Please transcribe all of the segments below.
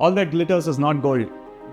all that glitters is not gold.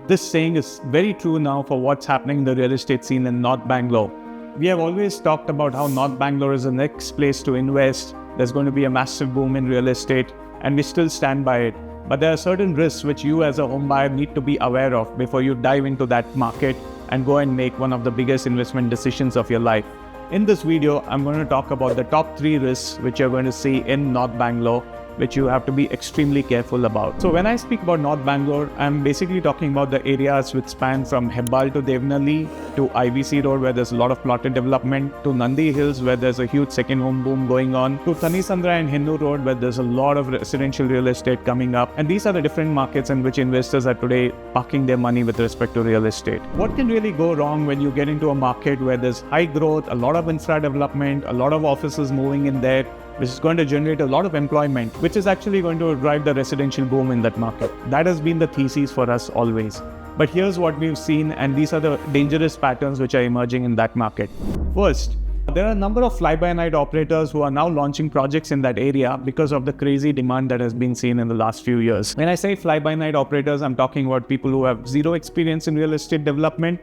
This saying is very true now for what's happening in the real estate scene in North Bangalore. We have always talked about how North Bangalore is the next place to invest. There's going to be a massive boom in real estate, and we still stand by it. But there are certain risks which you as a home buyer need to be aware of before you dive into that market and go and make one of the biggest investment decisions of your life. In this video, I'm going to talk about the top 3 risks which you're going to see in North Bangalore, which you have to be extremely careful about. So when I speak about North Bangalore, I'm basically talking about the areas which span from Hebbal to Devanahalli, to IVC Road where there's a lot of plotted development, to Nandi Hills where there's a huge second home boom going on, to Thanisandra and Hennur Road where there's a lot of residential real estate coming up. And these are the different markets in which investors are today parking their money with respect to real estate. What can really go wrong when you get into a market where there's high growth, a lot of infra development, a lot of offices moving in there, which is going to generate a lot of employment, which is actually going to drive the residential boom in that market. That has been the thesis for us always. But here's what we've seen, and these are the dangerous patterns which are emerging in that market. First, there are a number of fly-by-night operators who are now launching projects in that area because of the crazy demand that has been seen in the last few years. When I say fly-by-night operators, I'm talking about people who have zero experience in real estate development,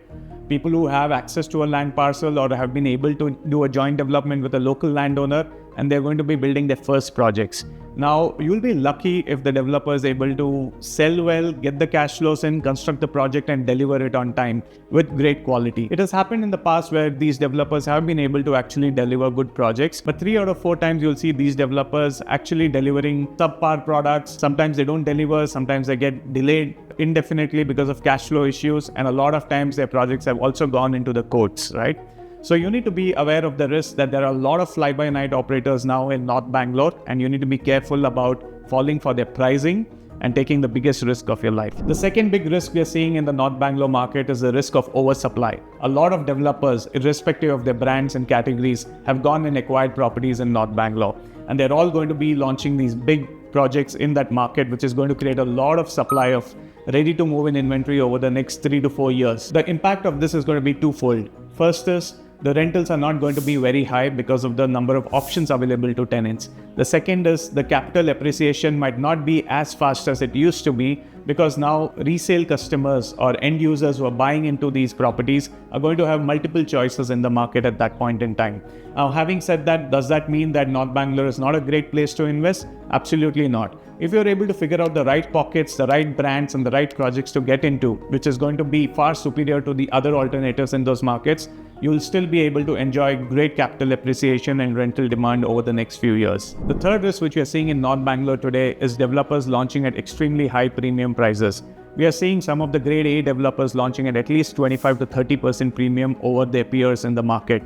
people who have access to a land parcel or have been able to do a joint development with a local landowner, and they're going to be building their first projects. Now, you'll be lucky if the developer is able to sell well, get the cash flows in, construct the project and deliver it on time with great quality. It has happened in the past where these developers have been able to actually deliver good projects, but 3 out of 4 times you'll see these developers actually delivering subpar products. Sometimes they don't deliver, sometimes they get delayed indefinitely because of cash flow issues, and a lot of times their projects have also gone into the courts, right? So you need to be aware of the risk that there are a lot of fly-by-night operators now in North Bangalore, and you need to be careful about falling for their pricing and taking the biggest risk of your life. The second big risk we are seeing in the North Bangalore market is the risk of oversupply. A lot of developers, irrespective of their brands and categories, have gone and acquired properties in North Bangalore, and they're all going to be launching these big projects in that market, which is going to create a lot of supply of ready to move in inventory over the next 3 to 4 years. The impact of this is going to be twofold. First is the rentals are not going to be very high because of the number of options available to tenants. The second is the capital appreciation might not be as fast as it used to be, because now resale customers or end users who are buying into these properties are going to have multiple choices in the market at that point in time. Now, having said that, does that mean that North Bangalore is not a great place to invest? Absolutely not. If you're able to figure out the right pockets, the right brands and the right projects to get into, which is going to be far superior to the other alternatives in those markets, you will still be able to enjoy great capital appreciation and rental demand over the next few years. The third risk which we are seeing in North Bangalore today is developers launching at extremely high premium prices. We are seeing some of the grade A developers launching at least 25 to 30% premium over their peers in the market.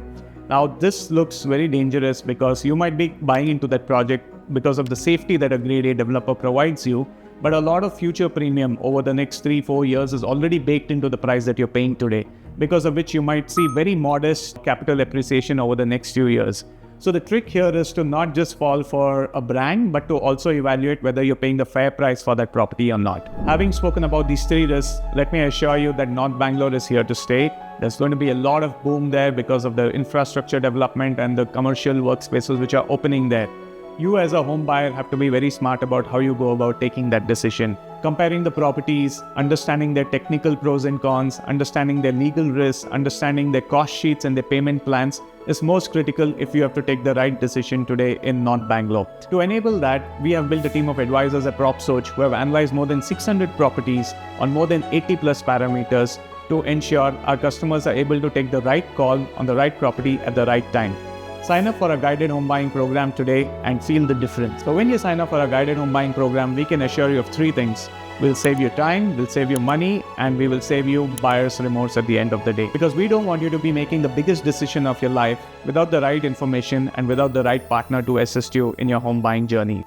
Now, this looks very dangerous because you might be buying into that project because of the safety that a grade A developer provides you, but a lot of future premium over the next 3-4 years is already baked into the price that you're paying today, because of which you might see very modest capital appreciation over the next few years. So the trick here is to not just fall for a brand, but to also evaluate whether you're paying the fair price for that property or not. Having spoken about these 3 risks, let me assure you that North Bangalore is here to stay. There's going to be a lot of boom there because of the infrastructure development and the commercial workspaces which are opening there. You as a home buyer have to be very smart about how you go about taking that decision. Comparing the properties, understanding their technical pros and cons, understanding their legal risks, understanding their cost sheets and their payment plans is most critical if you have to take the right decision today in North Bangalore. To enable that, we have built a team of advisors at PropSearch who have analyzed more than 600 properties on more than 80 plus parameters to ensure our customers are able to take the right call on the right property at the right time. Sign up for a guided home buying program today and feel the difference. So when you sign up for a guided home buying program, we can assure you of 3 things. We'll save you time, we'll save you money, and we will save you buyer's remorse at the end of the day. Because we don't want you to be making the biggest decision of your life without the right information and without the right partner to assist you in your home buying journey.